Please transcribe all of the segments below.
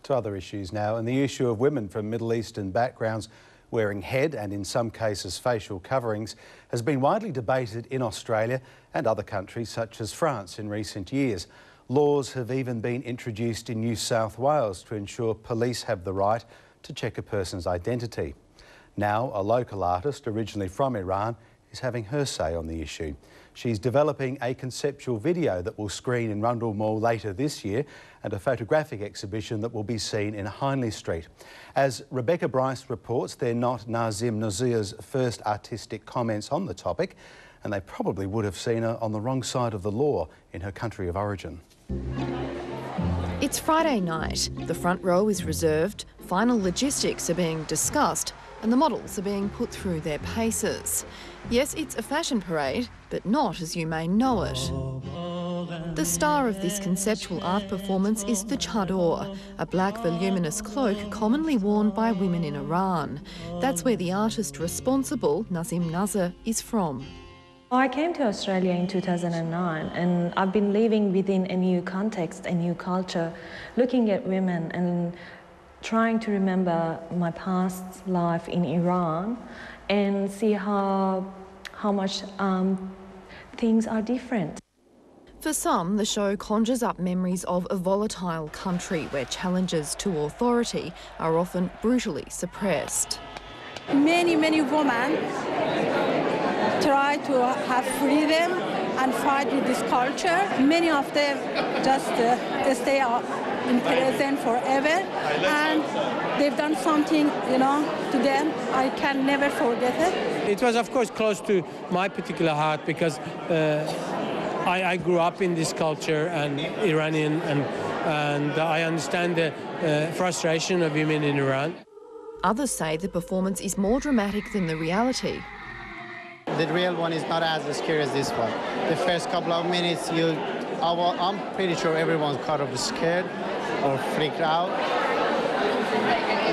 To other issues now, and the issue of women from Middle Eastern backgrounds wearing head and in some cases facial coverings has been widely debated in Australia and other countries such as France in recent years. Laws have even been introduced in New South Wales to ensure police have the right to check a person's identity. Now, a local artist originally from Iran is having her say on the issue. She's developing a conceptual video that will screen in Rundle Mall later this year and a photographic exhibition that will be seen in Hindley Street. As Rebecca Bryce reports, they're not Nazim Nazir's first artistic comments on the topic, and they probably would have seen her on the wrong side of the law in her country of origin. It's Friday night. The front row is reserved, final logistics are being discussed, and the models are being put through their paces. Yes, it's a fashion parade, but not as you may know it. The star of this conceptual art performance is the chador, a black voluminous cloak commonly worn by women in Iran. That's where the artist responsible, Nazim Nazir, is from. I came to Australia in 2009 and I've been living within a new context, a new culture, looking at women and trying to remember my past life in Iran and see how much things are different. For some, the show conjures up memories of a volatile country where challenges to authority are often brutally suppressed. Many women try to have freedom and fight with this culture. Many of them just stay in prison forever, and they've done something, to them. I can never forget it. It was, of course, close to my particular heart because I grew up in this culture and Iranian, and I understand the frustration of women in Iran. Others say the performance is more dramatic than the reality. The real one is not as scary as this one. The first couple of minutes, I'm pretty sure everyone's kind of scared or freaked out.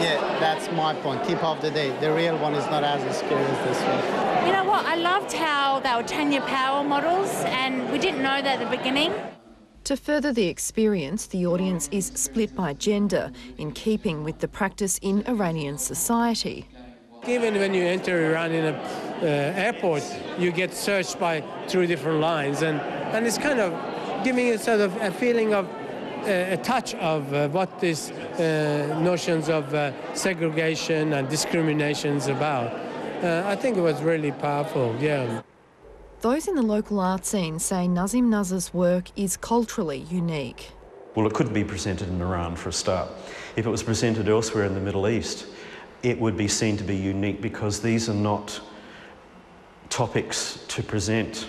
Yeah, that's my point. Tip of the day. The real one is not as scary as this one. You know what? I loved how they were Tanya Power models, and we didn't know that at the beginning. To further the experience, the audience is split by gender, in keeping with the practice in Iranian society. Even when you enter Iran in an airport, you get searched by 3 different lines, and it's kind of giving you sort of a feeling of a touch of what these notions of segregation and discrimination is about. I think it was really powerful, yeah. Those in the local art scene say Nazim Nazir's work is culturally unique. Well, it couldn't be presented in Iran for a start. If it was presented elsewhere in the Middle East, it would be seen to be unique because these are not topics to present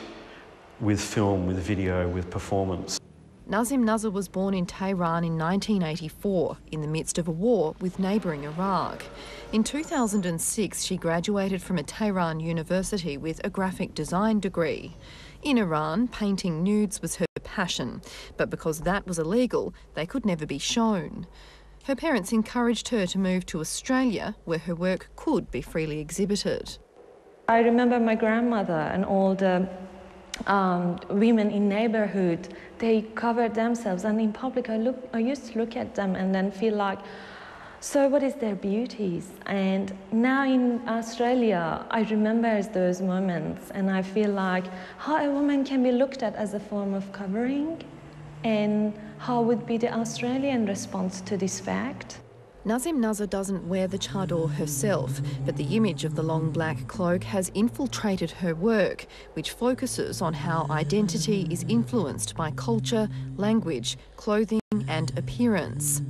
with film, with video, with performance. Nazim Nazir was born in Tehran in 1984, in the midst of a war with neighbouring Iraq. In 2006, she graduated from a Tehran university with a graphic design degree. In Iran, painting nudes was her passion, but because that was illegal, they could never be shown. Her parents encouraged her to move to Australia, where her work could be freely exhibited. I remember my grandmother and all the women in neighborhood, they covered themselves, and in public I used to look at them and then feel like, so what is their beauties? And now in Australia, I remember those moments and I feel like how a woman can be looked at as a form of covering, and how would be the Australian response to this fact? Nazim Nazir doesn't wear the chador herself, but the image of the long black cloak has infiltrated her work, which focuses on how identity is influenced by culture, language, clothing and appearance.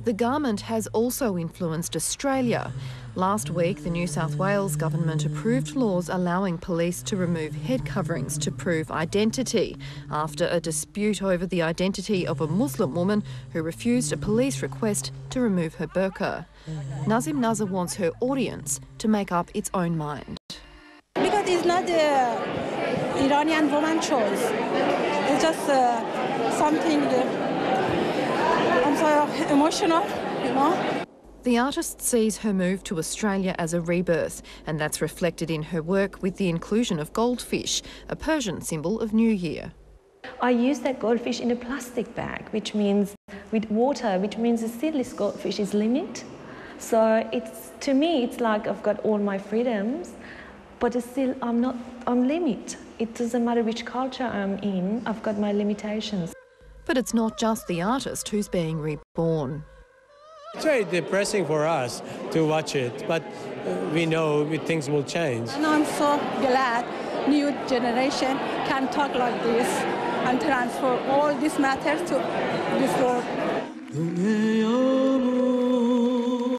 The garment has also influenced Australia. Last week, the New South Wales government approved laws allowing police to remove head coverings to prove identity after a dispute over the identity of a Muslim woman who refused a police request to remove her burqa. Nazim Nazir wants her audience to make up its own mind. Because it's not the Iranian woman choice. It's just something I'm so emotional, The artist sees her move to Australia as a rebirth, and that's reflected in her work with the inclusion of goldfish, a Persian symbol of New Year. I use that goldfish in a plastic bag, which means with water, which means still this goldfish is limit. So to me, it's like I've got all my freedoms, but still I'm limit. It doesn't matter which culture I'm in, I've got my limitations. But it's not just the artist who's being reborn. It's very depressing for us to watch it, but we know things will change. And I'm so glad new generation can talk like this and transfer all this matter to this world.